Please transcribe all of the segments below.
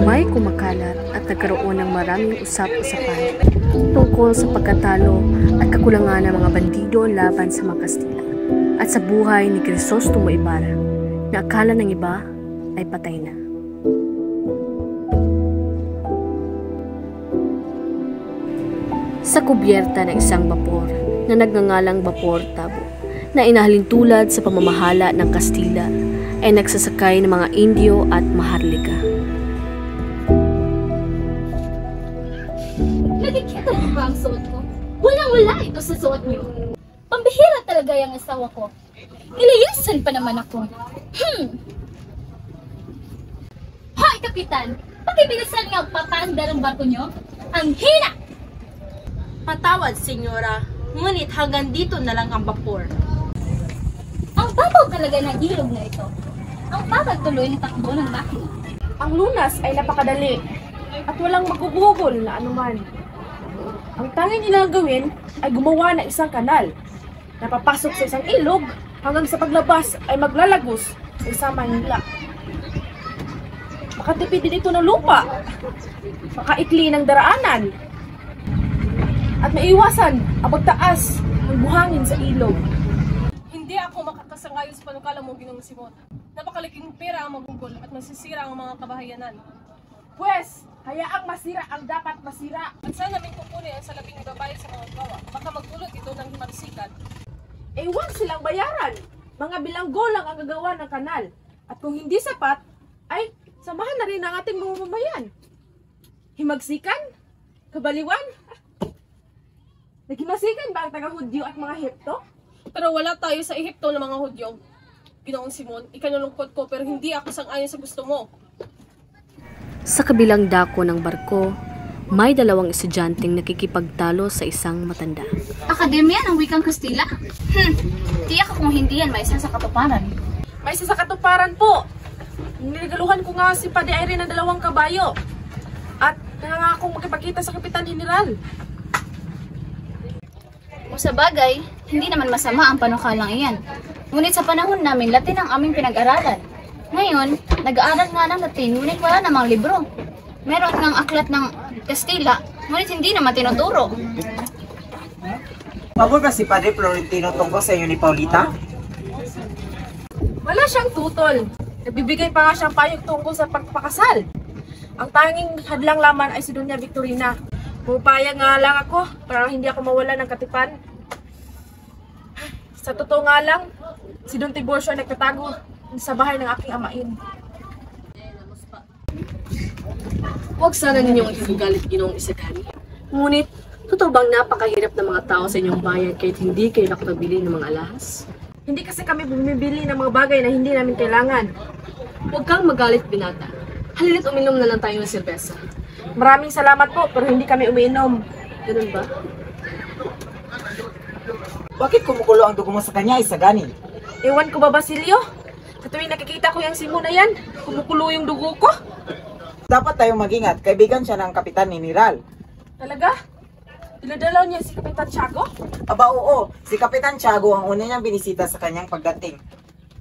May kumakalat at nagkaroon ng maraming usap-usapan tungkol sa pagkatalo at kakulangan ng mga bandido laban sa mga Kastila at sa buhay ni Crisostomo Ibarra na akala ng iba ay patay na. Sa kubyerta ng isang bapor na nagngangalang Bapor Tabo na inahalintulad sa pamamahala ng Kastila ay nagsasakay ng mga Indio at Maharlika. Nakikita mo ba ang suot ko? Walang-wala ito sa suot niyo. Pambihira talaga yung asawa ko. Nilayasan pa naman ako. Hoy, Kapitan! Pakibilisan nga papaanda ng barko niyo? Ang hina! Patawad, senyora. Ngunit hanggang dito na lang ang bapor. Ang babaw talaga ng ilog na ito. Ang bagal tuloy ng takbo ng makina. Ang lunas ay napakadali at walang magugugol na anuman. Ang tanging nilang gawin ay gumawa ng isang kanal na papasok sa isang ilog hanggang sa paglabas ay maglalagos sa isang Manila. Makatipid din ito ng lupa, makaikli ng daraanan, at maiwasan ang pagtaas ng buhangin sa ilog. Hindi ako makakasangayon sa panukala mo, Ginoong Simon. Napakalaking pera ang magugol at masisira ang mga kabahayanan. Pwes, hayaang masira ang dapat masira. At saan namin kukunin ang salabing babae sa mga gawa? Baka magdulot ito ng himagsikan. Huwag silang bayaran. Mga bilanggo lang ang gagawa ng kanal. At kung hindi sapat, ay samahan na rin ang ating mga mamayan. Himagsikan? Kabaliwan? Naghimagsikan ba ang taga-Hudyo at mga Hepto? Pero wala tayo sa Ehipto ng mga Hudyo. Ginoong Simon, ikanulungkot ko pero hindi ako sang-ayon sa gusto mo. Sa kabilang dako ng barko, may dalawang estudyanteng nakikipagtalo sa isang matanda. Akademya ng Wikang Kastila? Tiyak akong hindi yan may isa sa katuparan. May isa sa katuparan po. Niligaluhan ko nga si Padre Irene ng 2 kabayo. At nangangakong makipagkita sa Kapitan General. Kung sa bagay, hindi naman masama ang panukalang iyan. Ngunit sa panahon namin, Latin ang aming pinag-aralan. Ngayon, nag-aaral nga ng Latin, ngunit wala namang libro. Meron ng aklat ng Kastila, ngunit hindi naman tinuturo. Pabor ba si Padre Florentino tungkol sa inyo ni Paulita? Wala siyang tutol. Nagbibigay pa nga siyang payag tungkol sa pagpakasal. Ang tanging hadlang laman ay si Doña Victorina. Pupayag nga lang ako para hindi ako mawala ng katipan. Sa totoo nga lang, si Don Tiburcio ay nagtatago sa bahay ng aking amain. Huwag sana ninyong ikagalit, Ginoong Isagani. Ngunit, totoo bang napakahirap ng mga tao sa inyong bayan kahit hindi kayo nakabili ng mga alahas? Hindi kasi kami bumibili ng mga bagay na hindi namin kailangan. Huwag kang magalit, binata. Halina't uminom na lang tayo ng serbesa. Maraming salamat po, pero hindi kami umiinom. Ganun ba? Bakit kumukulo ang dugo mo sa kanya, Isagani? Ewan ko ba, Basilio? Sa tuwing nakikita ko yung simo na yan, kumukulo yung dugo ko. Dapat tayong mag-ingat, kaibigan siya ng Kapitan General. Talaga? Dinadalaw niya si Kapitan Tiago? Aba oo, si Kapitan Tiago ang una niyang binisita sa kanyang pagdating.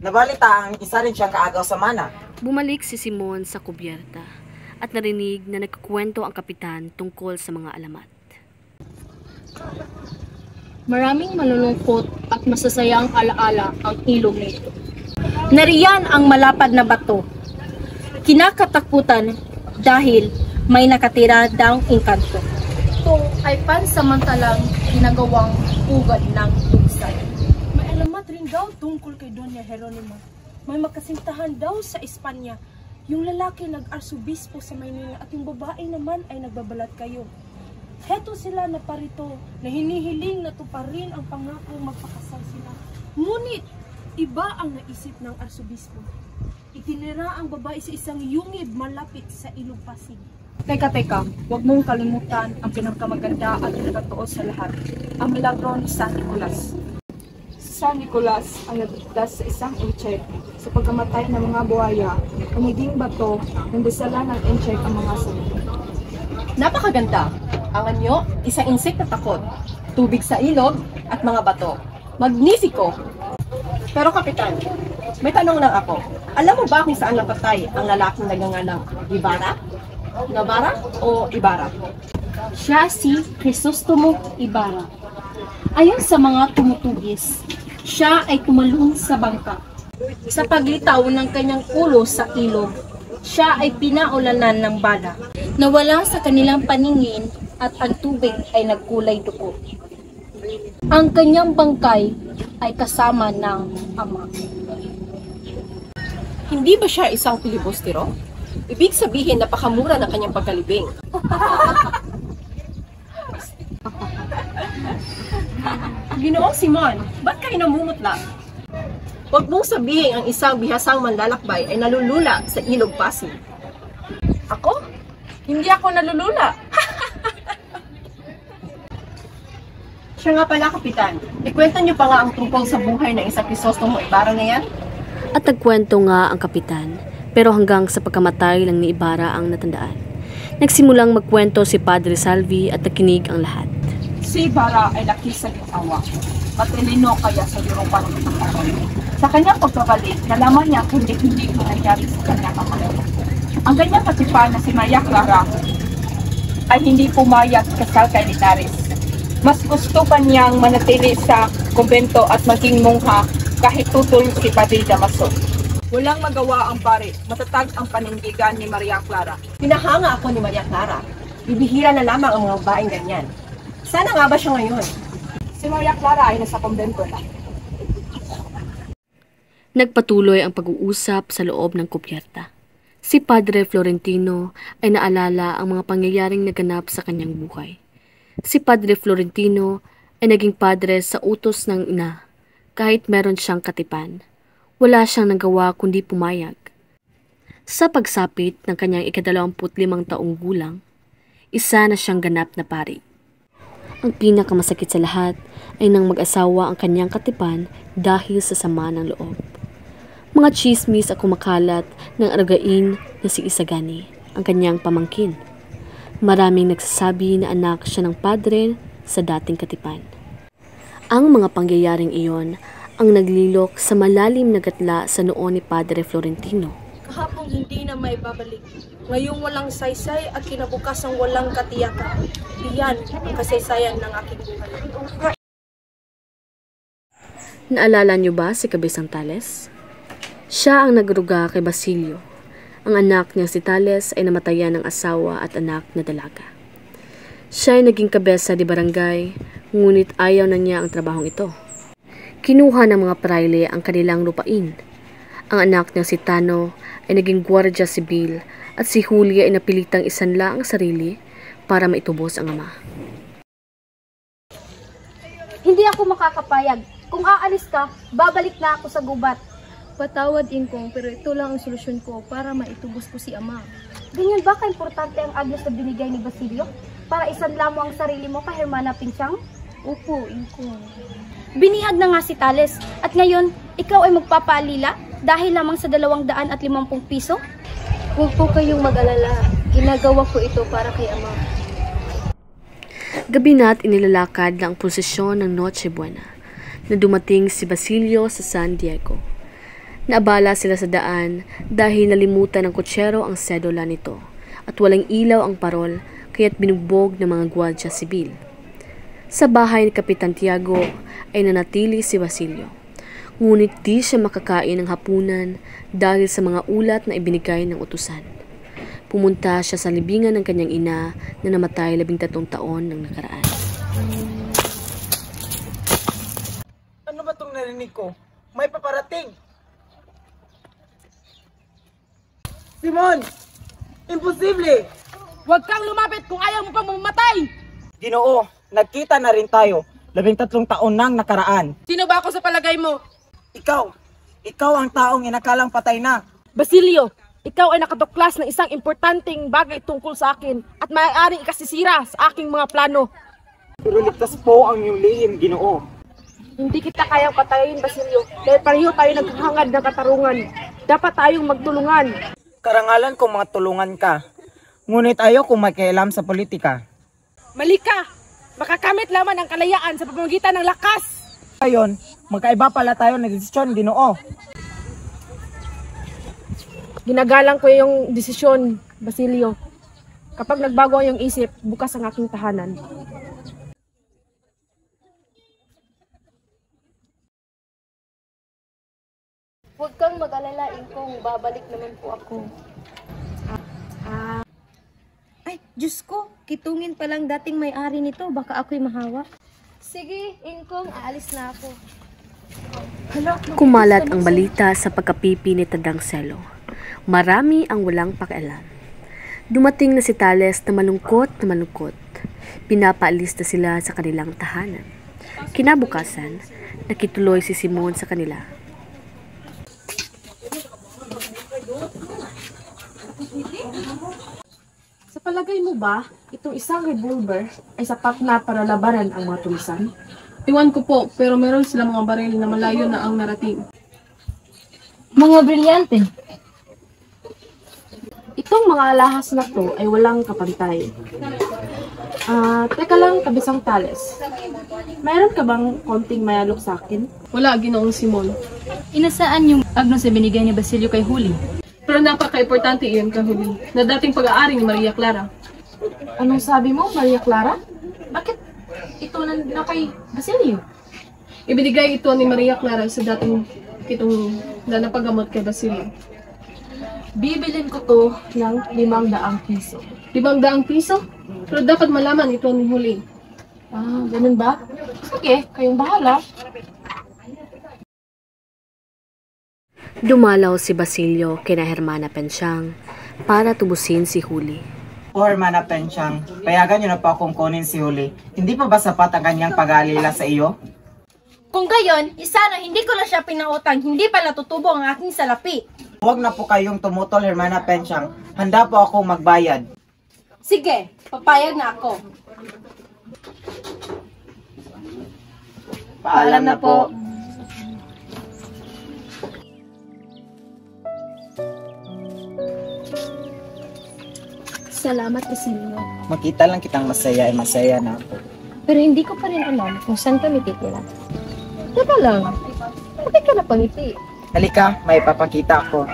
Nabalita ang isa rin siyang kaagaw sa mana. Bumalik si Simon sa kubyerta at narinig na nagkukwento ang kapitan tungkol sa mga alamat. Maraming malulungkot at masasayang alaala ang ilog nito. Nariyan ang malapad na bato. Kinakatakutan dahil may nakatira daw engkanto. Ito ay pansamantalang ginagawang ugad ng lugsay. May alamat rin daw tungkol kay Doña Jeronima. May makasintahan daw sa Espanya. Yung lalaki nag-arsobispo sa Maynila at yung babae naman ay nagbabalat kayo. Heto sila na parito na hinihiling na tuparin ang pangako magpakasal sila. Ngunit, iba ang naisip ng arsobispo. Itinira ang babae sa isang yungib malapit sa Ilog Pasig. Teka, huwag mong kalimutan ang pinakamaganda at pinakatotoo sa lahat, ang milagro ni San Nicolas. San Nicolas ay nagligtas sa isang incheck sa pagkamatay ng mga buhaya, ang naging bato ng dasala ng incheck ang mga sabi. Napakaganda! Ang anyo, isang insect na takot, tubig sa ilog at mga bato. Magnifico! Pero Kapitan, may tanong lang ako. Alam mo ba kung saan napatay ang lalaking nagngangalang Ibarra? Navarra o Ibarra? Siya si Crisostomo Ibarra. Ayon sa mga tumutugis, siya ay tumalon sa bangka. Sa paglitaw ng kanyang ulo sa ilog, siya ay pinaulanan ng bala. Nawala sa kanilang paningin at ang tubig ay nagkulay dugo. Ang kanyang bangkay ay kasama ng ama. Hindi ba siya isang pilibustero? Ibig sabihin napakamura ng kanyang pagkalibing. Ginoong Simon, ba't kayo namumutla? Huwag mong sabihin ang isang bihasang manlalakbay ay nalulula sa ilog Pasig. Ako? Hindi ako nalulula. Siya nga pala, Kapitan. Ikwento niyo pa nga ang tungkol sa buhay ng isang Crisostomo Ibarra na yan? At nagkwento nga ang kapitan, pero hanggang sa pagkamatay lang ni Ibarra ang natandaan. Nagsimulang magkwento si Padre Salvi at nakinig ang lahat. Si Ibarra ay laki sa awa. Matalino kaya sa Europa ng Panginoon. Sa kanyang pagkabalik, nalaman niya kung hindi ko nangyari sa kanyang ama. Ang kanyang katipan na si Maria Clara ay hindi pumayag kasal kay Linares. Mas gusto pa niyang manatili sa kumbento at maging mongha kahit tutol si Padre Damaso. Walang magawa ang pare, matatag ang panindigan ni Maria Clara. Pinahanga ako ni Maria Clara. Bibihira na lamang ang mga babaeng ganyan. Sana nga ba siya ngayon? Si Maria Clara ay nasa kumbento na. Nagpatuloy ang pag-uusap sa loob ng kubyerta. Si Padre Florentino ay naalala ang mga pangyayaring naganap sa kanyang buhay. Si Padre Florentino ay naging padre sa utos ng ina. Kahit meron siyang katipan, wala siyang nagawa kundi pumayag. Sa pagsapit ng kanyang 25 taong gulang, isa na siyang ganap na pari. Ang pinakamasakit sa lahat ay nang mag-asawa ang kanyang katipan dahil sa sama ng loob. Mga chismis at kumakalat ng aragain na si Isagani, ang kanyang pamangkin. Maraming nagsasabi na anak siya ng padre sa dating katipan. Ang mga pangyayaring iyon ang naglilok sa malalim na gatla sa noo ni Padre Florentino. Kahapong hindi na may babalik. Ngayong walang saysay at kinabukasang walang katiyakan. Iyan ang kasaysayan ng aking buhay. Naalala niyo ba si Kabisang Tales? Siya ang nagruga kay Basilio. Ang anak niyang si Tales ay namatayan ng asawa at anak na dalaga. Siya ay naging kabesa di barangay, ngunit ayaw na niya ang trabahong ito. Kinuha ng mga praile ang kanilang lupain. Ang anak niyang si Tano ay naging gwardiya sibil at si Julia ay napilitang isanla ang sarili para maitubos ang ama. Hindi ako makakapayag. Kung aalis ka, babalik na ako sa gubat. Patawad, Ingkong, pero ito lang ang solusyon ko para maitubos ko si Ama. Ganyan ba ka-importante ang agnes na binigay ni Basilio? Para isanla mo ang sarili mo kay Hermana Pinchang? Opo, Ingkong. Binihag na nga si Tales at ngayon, ikaw ay magpapaalila dahil lamang sa 250 piso? Huwag po kayong mag-alala. Ginagawa ko ito para kay Ama. Gabi na't inilalakad na ang prosesyon ng Noche Buena na dumating si Basilio sa San Diego. Naabala sila sa daan dahil nalimutan ng kutsero ang sedula nito at walang ilaw ang parol kaya't binugbog ng mga gwardiya sibil. Sa bahay ni Kapitan Tiago ay nanatili si Basilio, ngunit di siya makakain ng hapunan dahil sa mga ulat na ibinigay ng utusan. Pumunta siya sa libingan ng kanyang ina na namatay 13 taon ng nakaraan. Ano ba itong narinig ko? May paparating! Simon! Imposible! Huwag kang lumapit kung ayaw mo pang mamatay! Ginoo, nagkita na rin tayo. 13 taon nang nakaraan. Sino ba ako sa palagay mo? Ikaw ang taong inakalang patay na. Basilio, ikaw ay nakatuklas ng isang importanteng bagay tungkol sa akin at maaaring ikasisira sa aking mga plano. Pero ligtas po ang iyong lihim, Ginoo. Hindi kita kayang patayin, Basilio, dahil pareho tayo naghahangad ng katarungan. Dapat tayong magtulungan. Karangalan kung mga tulungan ka. Ngunit ayaw kung makialam sa politika. Mali ka! Makakamit lamang ang kalayaan sa pamamagitan ng lakas! Ngayon, magkaiba pala tayo ng desisyon, Ginoo. Ginagalang ko yung desisyon, Basilio. Kapag nagbago ang iyong isip, bukas ang aking tahanan. Huwag kang mag-alala, Ingkong. Babalik naman po ako. Ay, Diyos ko, kitungin pa lang dating may-ari nito. Baka ako'y mahawa. Sige, Ingkong, aalis na ako. Kumalat ang balita sa pagkapipi ni Tadang Selo. Marami ang walang pakialam. Dumating na si Tales na malungkot. Pinapaalis na sila sa kanilang tahanan. Kinabukasan, nakituloy si Simon sa kanila. Sa palagay mo ba, itong isang revolver ay sapat na para labanan ang mga tulisan? Iwan ko po, pero meron silang mga baril na malayo na ang narating. Mga brilyante. Itong mga alahas na to ay walang kapantay. Teka lang, Kabisang Tales. Mayroon ka bang konting mayalok sa akin? Wala, Ginoong Simon. Inasaan yung agnos na binigay ni Basilio kay Huli? Pero napaka-importante iyon kahuli, na dating pag-aari ni Maria Clara. Anong sabi mo, Maria Clara? Bakit ito na kay Basilio? Ibinigay ito ni Maria Clara sa dating itong napagamot kay Basilio. Bibilin ko to ng 500 piso. 500 piso? Pero dapat malaman ito ni Huli. Ganun ba? Sige, kayong bahala. Dumalaw si Basilio kina Hermana Pensyang para tubusin si Huli. O Hermana Pensyang, payagan niyo na po akong kunin si Huli. Hindi pa ba sapat ang kanyang pag-aalila sa iyo? Kung gayon, isana hindi ko na siya pinautang, hindi pa natutubo ang aking salapi. Huwag na po kayong tumutol, Hermana Pensyang. Handa po akong magbayad. Sige, papayag na ako. Paalam na po. Salamat, Basilio. Makita lang kitang masaya ay masaya na ako. Pero hindi ko pa rin alam kung saan kami titira. Teka lang, bakit ka napangiti? Halika, may papakita ako.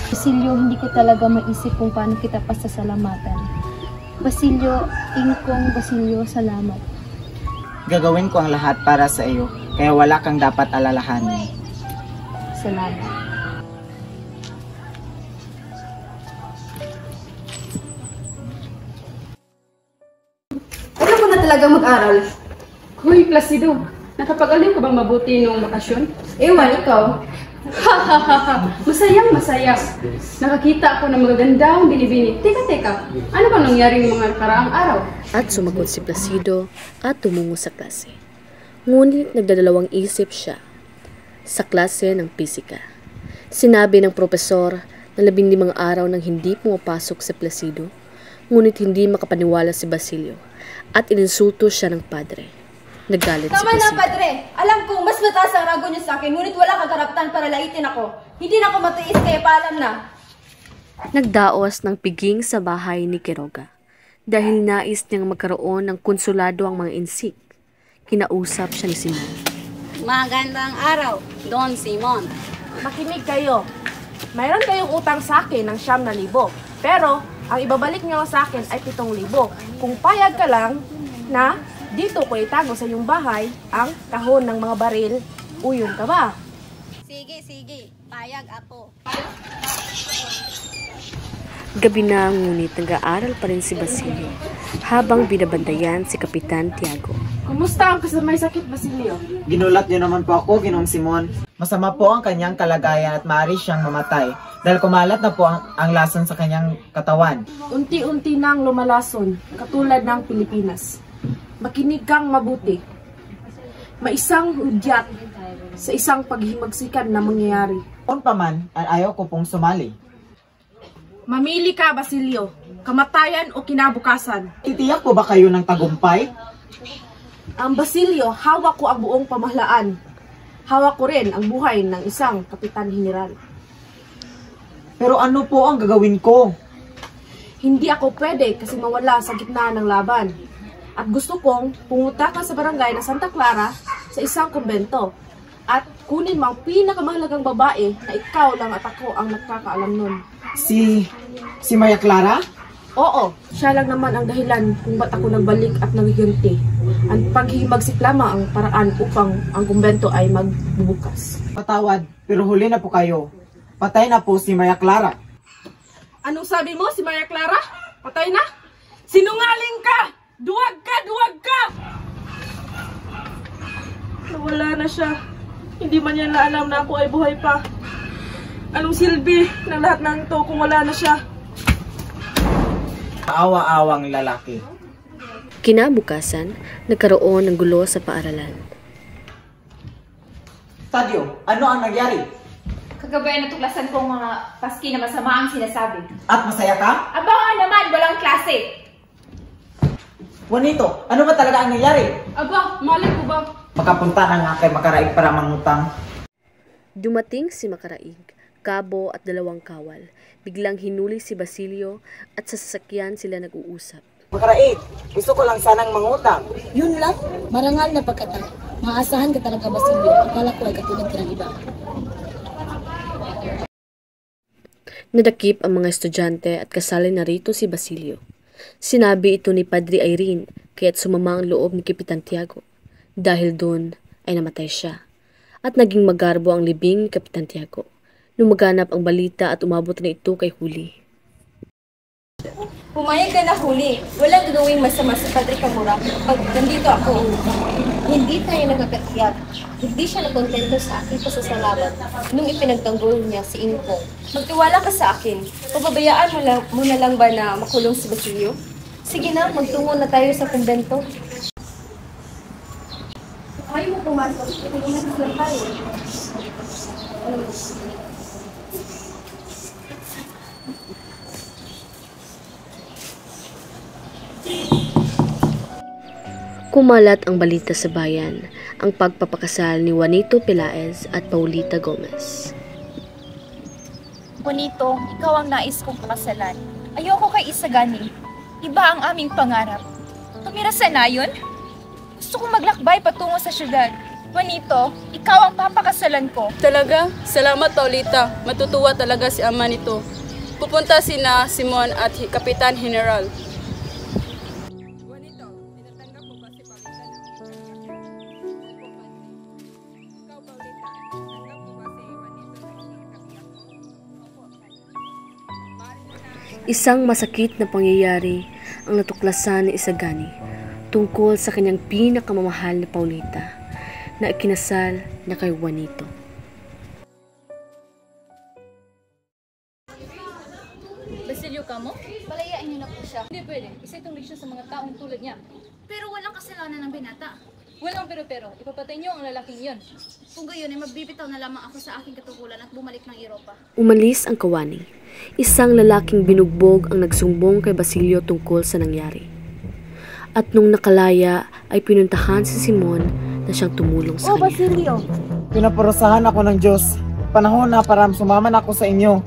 Basilio, hindi ko talaga maisip kung paano kita pasasalamatan. Basilio, Ingkong Basilio, salamat. Gagawin ko ang lahat para sa iyo, kaya wala kang dapat alalahanin. Salamat. Ayaw ko na talaga mag-aral. Hoy, Placido, nakapag-alim ka bang mabuti nung bakasyon? Ewan, ikaw. Masaya. Nakakita ako ng mga gandang binibini. Teka, ano bang nangyari ng mga karaang araw? At sumagot si Placido at tumungo sa klase. Ngunit nagdadalawang isip siya sa klase ng pisika. Sinabi ng propesor na 15 araw nang hindi pumapasok si Placido, ngunit hindi makapaniwala si Basilio at ininsulto siya ng padre. Nagalit si Tama na, Placido. Padre. Alam kong mas mataas ang rago niyo sa akin, ngunit wala kang karapatan para laitin ako. Hindi na ako matiis, kaya paalam na. Nagdaos ng piging sa bahay ni Quiroga dahil nais niyang magkaroon ng konsulado ang mga insik. Kinausap siya ni Simon. Magandang araw, Don Simon. Makinig kayo. Mayroon kayong utang sa akin ng 9,000. Pero, ang ibabalik niyo sa akin ay 7,000. Kung payag ka lang na dito ko itago sa iyong bahay ang kahon ng mga baril, uyon ka ba? Sige, payag ako. Gabi na ngunit nag-aaral pa rin si Basilio habang binabantayan si Kapitan Tiago. Kumusta ang kasamay sakit, Basilio? Ginulat niyo naman po ako, Ginoong Simon. Masama po ang kanyang kalagayan at maaari siyang mamatay dahil kumalat na po ang lason sa kanyang katawan. Unti-unti nang lumalason, katulad ng Pilipinas. Makinig kang mabuti. May isang hudyat sa isang paghimagsikan na mangyayari. Kung pa man, ayaw ko pong sumali. Mamili ka, Basilio. Kamatayan o kinabukasan. Titiyak po ba kayo ng tagumpay? Ang Basilio, hawak ko ang buong pamahalaan. Hawak ko rin ang buhay ng isang kapitan general. Pero ano po ang gagawin ko? Hindi ako pwede kasi mawala sa gitna ng laban. At gusto kong pumunta ka sa barangay ng Santa Clara sa isang kumbento. At kunin mo ang pinakamahalagang babae na ikaw lang at ako ang nakakaalam nun. Si Maria Clara? Oo, siya lang naman ang dahilan kung ba't ako nagbalik at nagiganti. Ang paghihimbagsik lamang ang paraan upang ang kumbento ay magbubukas. Patawad, pero huli na po kayo. Patay na po si Maria Clara. Anong sabi mo, si Maria Clara? Patay na? Sinungaling ka! Duwag ka! Duwag ka! Nawala na siya. Hindi man niya alam na ako ay buhay pa. Anong silbi ng lahat ng ito kung wala na siya? Kaawa-awang lalaki. Kinabukasan, nagkaroon ng gulo sa paaralan. Tadio, ano ang nangyari? Kagabi natuklasan ko mga paski na masama ang sinasabi. At masaya ka? Aba naman, walang klase. Juanito, ano ba talaga ang nangyari? Aba, mali ko ba? Makapunta na nga kay Makaraig para mangutang. Dumating si Makaraig, Kabo at 2 kawal. Biglang hinuli si Basilio at sa sasakyan sila nag-uusap. Makaraig, gusto ko lang sanang mangutang. Yun lang, marangal na pagkatao. Maasahan ka talaga, Basilio. Akala ko ay katulad ka ng iba. Nadakip ang mga estudyante at kasali na rito si Basilio. Sinabi ito ni Padre Irene kaya't sumama ang loob ni Kapitan Tiago. Dahil doon ay namatay siya. At naging magarbo ang libing ni Kapitan Tiago. Lumaganap ang balita at umabot na ito kay Huli. Pumayag ka na, Huli. Walang gagawing masama sa Padre Camora pag nandito ako. Hindi tayo nagkakatiyak. Hindi siya nakontento sa aking pasasalamat nung ipinagtanggol niya si Ingpong. Magtiwala ka sa akin. Pababayaan mo na lang ba na makulong si Basilio? Sige na, magtungo na tayo sa kumbento. Ayaw mo pumasok. Tulungan lang tayo. Kumalat ang balita sa bayan, ang pagpapakasal ni Juanito Pelaez at Paulita Gomez. Juanito, ikaw ang nais kong pakasalan. Ayoko kay Isagani. Iba ang aming pangarap. Tumira sa nayon? Gusto kong maglakbay patungo sa syudad. Juanito, ikaw ang papakasalan ko. Talaga? Salamat, Paulita. Matutuwa talaga si ama nito. Pupunta sina Simon at Kapitan General. Isang masakit na pangyayari ang natuklasan ni Isagani tungkol sa kanyang pinakamamahal na Paulita na ikinasal na kay Juanito. Basilio ka mo? Palayain niyo na po siya. Hindi pwede. Isa itong leksyon sa mga taong tulad niya. Pero walang kasalanan ng binata. Walang pero-pero. Ipapatay niyo ang lalaking yon. Kung gayon ay magbibitaw na lamang ako sa aking katungkulan at bumalik ng Europa. Umalis ang kawani. Isang lalaking binugbog ang nagsumbong kay Basilio tungkol sa nangyari. At nung nakalaya ay pinuntahan si Simon na siyang tumulong sa kanya. Basilio! Pinaparusahan ako ng Diyos. Panahon na para sumaman ako sa inyo.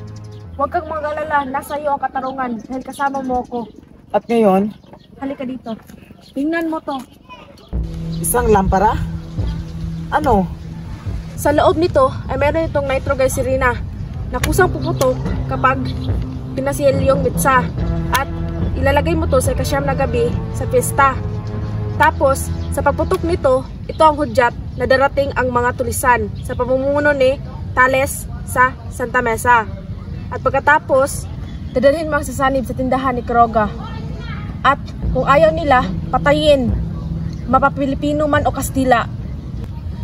Huwag kang mag-alala, nasa iyo ang katarungan dahil kasama mo ako. At ngayon, Halika dito. Tingnan mo to. isang lampara? Ano? Sa loob nito ay meron itong nitroglycerina na kusang puputok kapag pinasil yung mitsa at ilalagay mo to sa ikasyam na gabi sa pista. Tapos, sa pagputok nito, ito ang hudyat na darating ang mga tulisan sa pamumuno ni Tales sa Santa Mesa. At pagkatapos, dadalhin mo ang sasanib sa tindahan ni Quiroga. At kung ayaw nila, patayin, mapapilipino man o Kastila.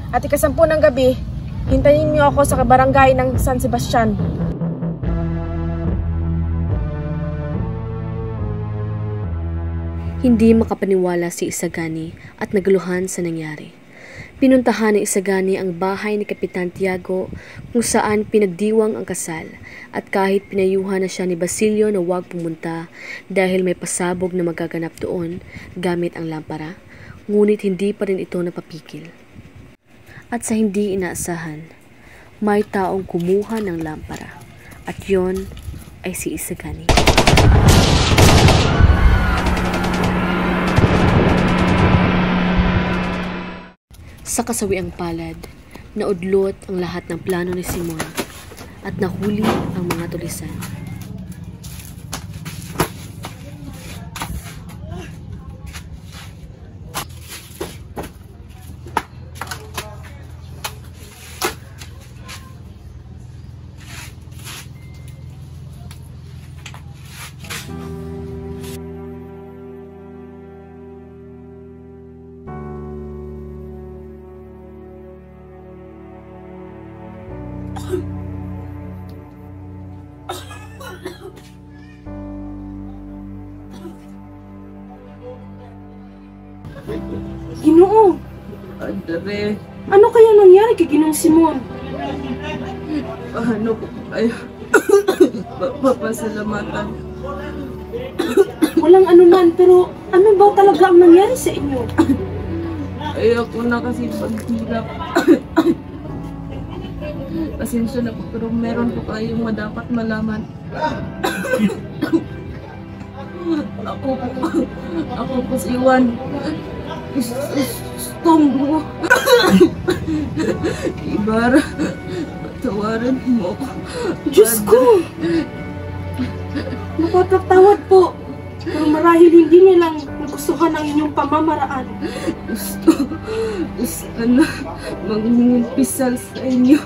At ikasampu ng gabi, hintayin niyo ako sa barangay ng San Sebastian. Hindi makapaniwala si Isagani at naguluhan sa nangyari. Pinuntahan ni Isagani ang bahay ni Kapitan Tiago kung saan pinagdiwang ang kasal at kahit pinayuhan na siya ni Basilio na huwag pumunta dahil may pasabog na magaganap doon gamit ang lampara, ngunit hindi pa rin ito napapikil. At sa hindi inaasahan, may taong kumuha ng lampara at yon ay si Isagani. Sa kasawiang palad, naudlot ang lahat ng plano ni Simon at nahuli ang mga tulisan. Ginoo! Andre, Ano kaya nangyari kay Ginoong Simon? paano ko kayo papasalamatan? Walang anuman, pero ano ba talaga ang nangyari sa inyo? Ayoko na kasi paghirap. Pasensya na po, pero meron po kayong dapat malaman. Ako po si Juan. Stombo. Ibarra, patawarin mo ako. Diyos ko! Mapapatawad po. Pero marahil hindi niya lang nagustuhan ang inyong pamamaraan. Gusto na mag-umpisal sa inyo.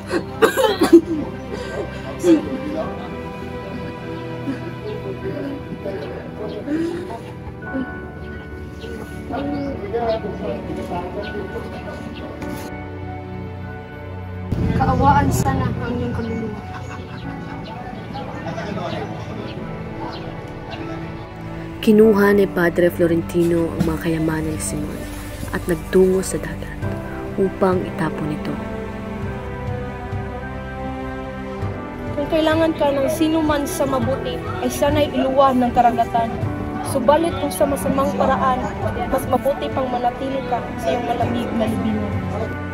Kaawaan sana ang inyong kaluluwa. Kinuha ni Padre Florentino ang mga kayamanan ni Simon at nagtungo sa dagat upang itapon ito. Kung kailangan ka ng sino man sa mabuti, ay sana'y iluwa ng karagatan. Subalit kung sa masamang paraan, mas mabuti pang manatili ka sa iyong malamig na libingan.